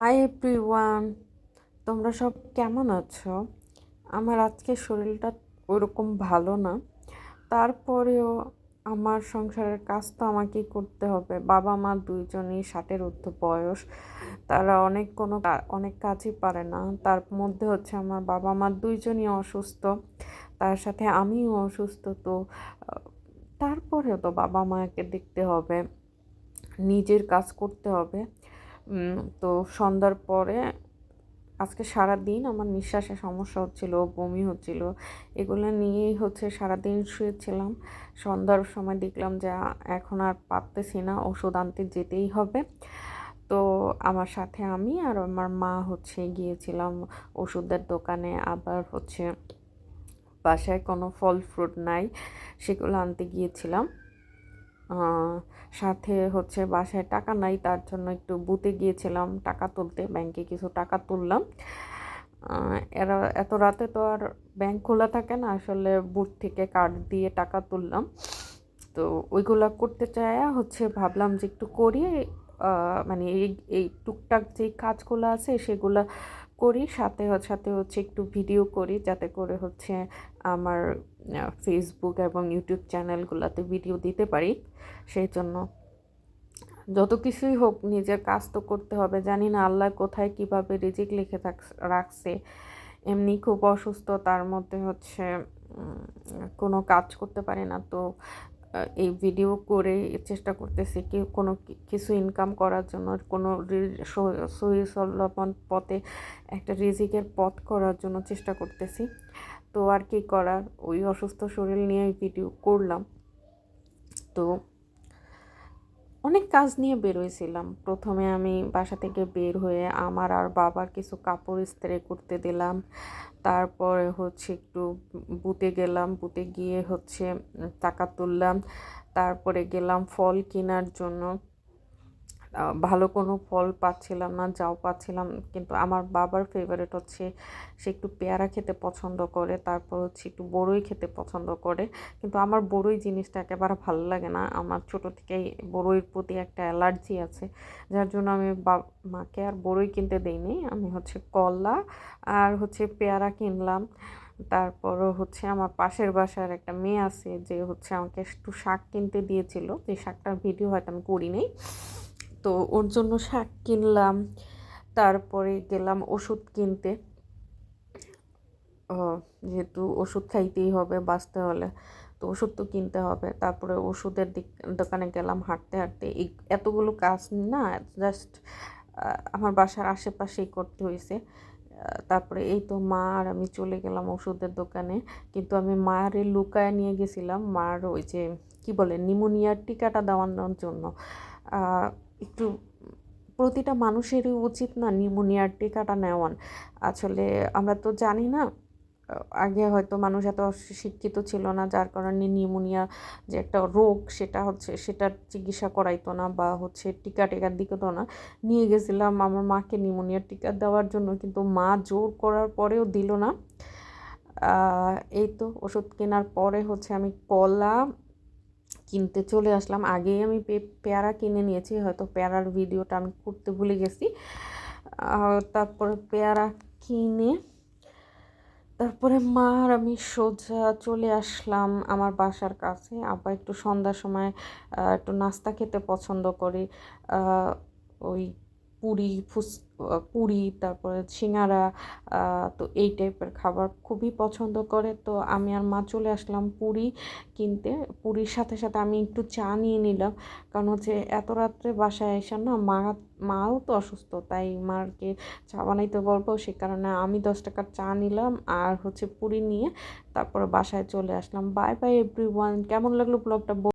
Hi everyone, তোমরা সব কেমন আছো? আমার আজকে শরীরটা ওরকম ভালো না। তারপরেও আমার সংসারের কাজ তো আমাকেই করতে হবে। বাবা মা দুইজনই 60-এর ঊর্ধ্ব বয়স। তারা অনেক কাজই পারে না। তার মধ্যে হচ্ছে আমার বাবা মা দুইজনই অসুস্থ, তার সাথে আমিও অসুস্থ। তো তারপরেও তো বাবা মাকে দেখতে হবে, নিজের কাজ করতে হবে। তো সন্ধ্যার পরে আজকে সারাদিন আমার নিঃশ্বাসের সমস্যা হচ্ছিল, বমি হচ্ছিল, এগুলো নিয়েই হচ্ছে সারাদিন শুয়েছিলাম। সন্ধ্যার সময় দেখলাম যে এখন আর পারতেছি না, ওষুধ আনতে যেতেই হবে। তো আমার সাথে আমি আর আমার মা হচ্ছে গিয়েছিলাম ওষুধের দোকানে। আবার হচ্ছে বাসায় কোনো ফল ফ্রুট নাই, সেগুলো আনতে গিয়েছিলাম। সাথে হচ্ছে বাসায় টাকা নাই, তার জন্য একটু বুথে গিয়েছিলাম টাকা তুলতে, ব্যাংকে কিছু টাকা তুললাম। এরা এত রাতে তো আর ব্যাংক খোলা থাকে না, আসলে বুথ থেকে কার্ড দিয়ে টাকা তুললাম। তো ওইগুলা করতে চাইয়া হচ্ছে ভাবলাম যে একটু করি, মানে এই এই টুকটাক যে কাজগুলো আছে সেগুলা করি, সাথে সাথে হচ্ছে একটু ভিডিও করি, যাতে করে হচ্ছে আমার ফেসবুক এবং ইউটিউব চ্যানেলগুলোতে ভিডিও দিতে পারি। সেই জন্য যত কিছুই হোক নিজের কাজ তো করতে হবে। জানি না আল্লাহ কোথায় কিভাবে রিজিক লিখে রাখছে। এমনি খুব অসুস্থ, তার মধ্যে হচ্ছে কোনো কাজ করতে পারি না। তো এই ভিডিও করে চেষ্টা করতেছি কি কোনো কিছু ইনকাম করার জন্য, কোনো সহি সলমন পথে একটা রিজিকের পথ করার জন্য চেষ্টা করতেছি। তো আর কি করার, ওই অসুস্থ শরীর নিয়ে ভিডিও করলাম। তো অনেক কাজ নিয়ে বেরোইছিলাম। প্রথমে আমি বাসা থেকে বের হয়ে আমার আর বাবার কিছু কাপড় ইস্ত্রি করতে দিলাম। তারপরে হচ্ছে একটু বুথে গেলাম, বুথে গিয়ে হচ্ছে টাকা তুললাম। তারপরে গেলাম ফল কেনার জন্য। ভালো কোনো ফল পাচ্ছিলাম না, যাও পাচ্ছিলাম। কিন্তু আমার বাবার ফেভারিট হচ্ছে সে একটু পেয়ারা খেতে পছন্দ করে, তারপর হচ্ছে একটু বড়ই খেতে পছন্দ করে। কিন্তু আমার বড়ই জিনিসটা একেবারে ভালো লাগে না। আমার ছোটো থেকেই বড়ইর প্রতি একটা অ্যালার্জি আছে, যার জন্য আমি মাকে আর বড়ই কিনতে দেইনি। আমি হচ্ছে কলা আর হচ্ছে পেয়ারা কিনলাম। তারপরও হচ্ছে আমার পাশের বাসার একটা মেয়ে আছে যে হচ্ছে আমাকে একটু শাক কিনতে দিয়েছিল, যে শাকটার ভিডিও হয়তো আমি করিনি। তো ওর জন্য শাক কিনলাম। তারপরে গেলাম ওষুধ কিনতে। যেহেতু ওষুধ খাইতেই হবে বাঁচতে হলে, তো ওষুধ তো কিনতে হবে। তারপরে ওষুধের দোকানে গেলাম হাঁটতে হাঁটতে। এই এতগুলো কাজ না, জাস্ট আমার বাসার আশেপাশেই করতে হয়েছে। তারপরে এই তো মা আর আমি চলে গেলাম ওষুধের দোকানে। কিন্তু আমি মারে লুকায় নিয়ে গেছিলাম মার ওই যে কি বলে নিউমোনিয়ার টিকাটা দেওয়ানোর জন্য। একটু প্রতিটা মানুষেরই উচিত না নিউমোনিয়ার টিকাটা নেওয়ান। আসলে আমরা তো জানি না, আগে হয়তো মানুষ এত শিক্ষিত ছিল না, যার কারণে নিউমোনিয়া যে একটা রোগ সেটার চিকিৎসা করাইতো না, বা হচ্ছে টিকার দিকে তো না। নিয়ে গেছিলাম আমার মাকে নিউমোনিয়ার টিকা দেওয়ার জন্য, কিন্তু মা জোর করার পরেও দিল না। এই তো ওষুধ কেনার পরে হচ্ছে আমি কলা কিনতে চলে আসলাম। আগেই আমি পেয়ারা কিনে নিয়েছি, হয়তো পেয়ারার ভিডিওটা আমি করতে ভুলে গেছি। তারপরে পেয়ারা কিনে তারপরে মা আর আমি সোজা চলে আসলাম আমার বাসার কাছে। আবার একটু সন্ধ্যার সময় একটু নাস্তা খেতে পছন্দ করি। ওই পুরি পুরি, তারপরে সিঙ্গারা, তো এই টাইপের খাবার খুবই পছন্দ করে। তো আমি আর মা চলে আসলাম পুরি কিনতে। পুরির সাথে সাথে আমি একটু চা নিয়ে নিলাম, কারণ হচ্ছে এত রাত্রে বাসায় এসে না মাও তো অসুস্থ, তাই মাকে চা বানাইতে বলবো, সে কারণে আমি 10 টাকার চা নিলাম আর হচ্ছে পুরি নিয়ে তারপরে বাসায় চলে আসলাম। বাই বাই এভরিওয়ান, কেমন লাগলো ব্লগটা?